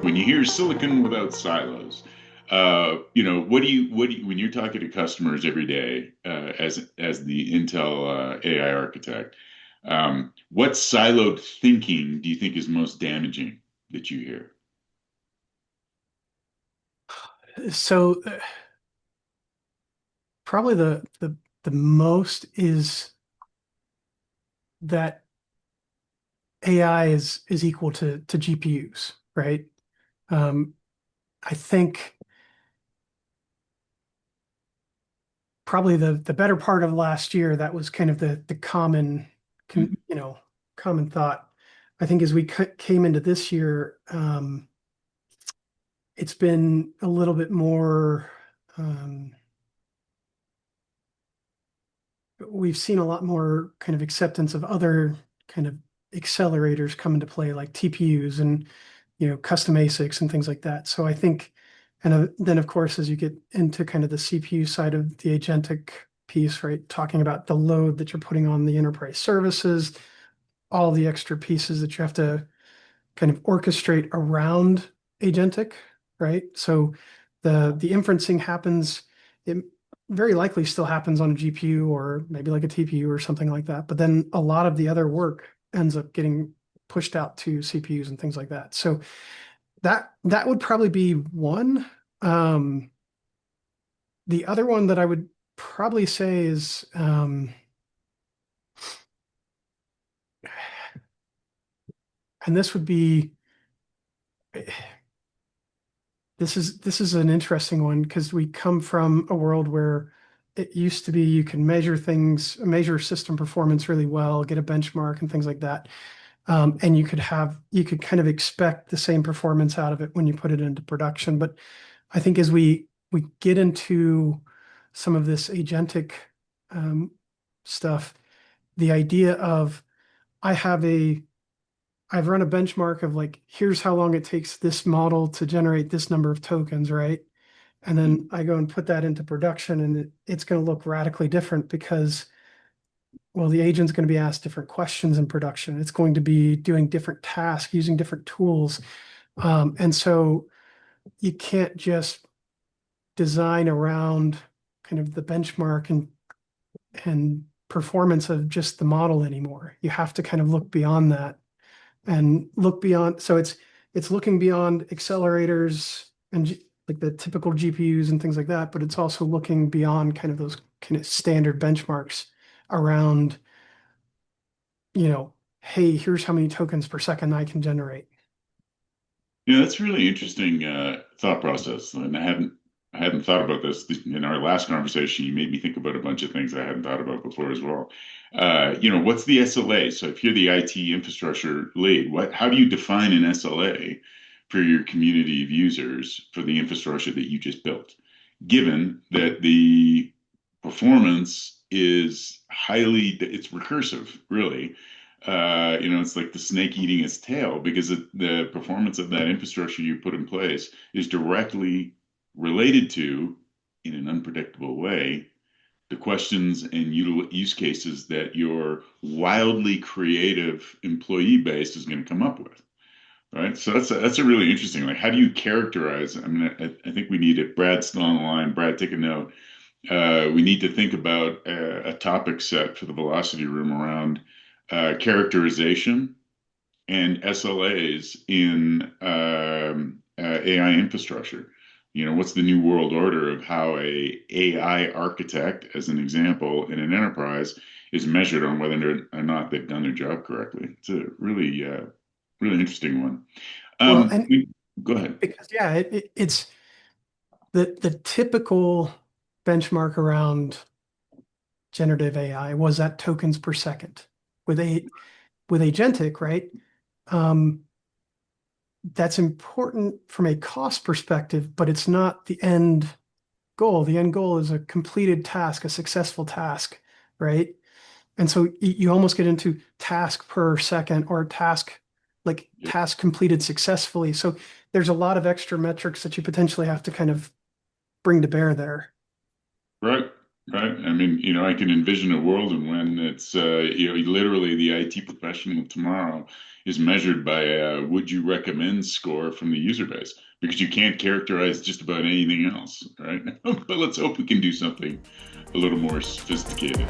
When you hear silicon without silos, when you're talking to customers every day as the Intel AI architect, what siloed thinking do you think is most damaging that you hear? So probably the most is that AI is equal to GPUs, right? Um, I think probably the better part of last year that was kind of the common Mhm. common thought. I think as we came into this year, it's been a little bit more. Um, we've seen a lot more kind of acceptance of other kind of accelerators come into play, like TPUs and custom ASICs and things like that. So I think, and then of course, as you get into kind of the CPU side of the agentic piece, right, talking about the load that you're putting on the enterprise services, all the extra pieces that you have to kind of orchestrate around agentic, right? So the inferencing happens, it very likely still happens on a GPU or maybe like a TPU or something like that. But then a lot of the other work ends up getting pushed out to CPUs and things like that. So that would probably be one. Um, the other one that I would probably say is, and this would be this is an interesting one because we come from a world where it used to be you can measure things, measure system performance really well, get a benchmark and things like that. And you could kind of expect the same performance out of it when you put it into production. But I think as we get into some of this agentic um, stuff, the idea of I have a I've run a benchmark of like, here's how long it takes this model to generate this number of tokens, right? And then I go and put that into production and it's going to look radically different because, well, the agent's going to be asked different questions in production. It's going to be doing different tasks, using different tools. And so you can't just design around kind of the benchmark and performance of just the model anymore. You have to kind of look beyond that and look beyond. So it's looking beyond accelerators and like the typical GPUs and things like that, but it's also looking beyond kind of those kind of standard benchmarks around, hey, here's how many tokens per second I can generate. Yeah, that's really interesting thought process, and I hadn't thought about this in our last conversation. You made me think about a bunch of things I hadn't thought about before as well. What's the SLA? So if you're the IT infrastructure lead, how do you define an SLA for your community of users for the infrastructure that you just built, given that the performance is it's recursive, really. It's like the snake eating its tail because the performance of that infrastructure you put in place is directly related to, in an unpredictable way, the questions and use cases that your wildly creative employee base is going to come up with. Right. So that's a really interesting. Like, how do you characterize? I mean, I think we need it. Brad's still on the line. Brad, take a note. We need to think about a topic set for the velocity room around characterization and SLAs in AI infrastructure. What's the new world order of how a AI architect, as an example, in an enterprise is measured on whether or not they've done their job correctly? It's a really interesting one. Well, and Go ahead. because yeah, it's the typical benchmark around generative AI was at tokens per second. With a with agentic, right? Um, that's important from a cost perspective, but it's not the end goal. The end goal is a completed task, a successful task, right? And so you almost get into task per second or Yeah. task completed successfully. So there's a lot of extra metrics that you potentially have to kind of bring to bear there. Right. Right. I mean, I can envision a world in when it's, literally the IT professional of tomorrow is measured by a would you recommend score from the user base because you can't characterize just about anything else, right? But let's hope we can do something a little more sophisticated.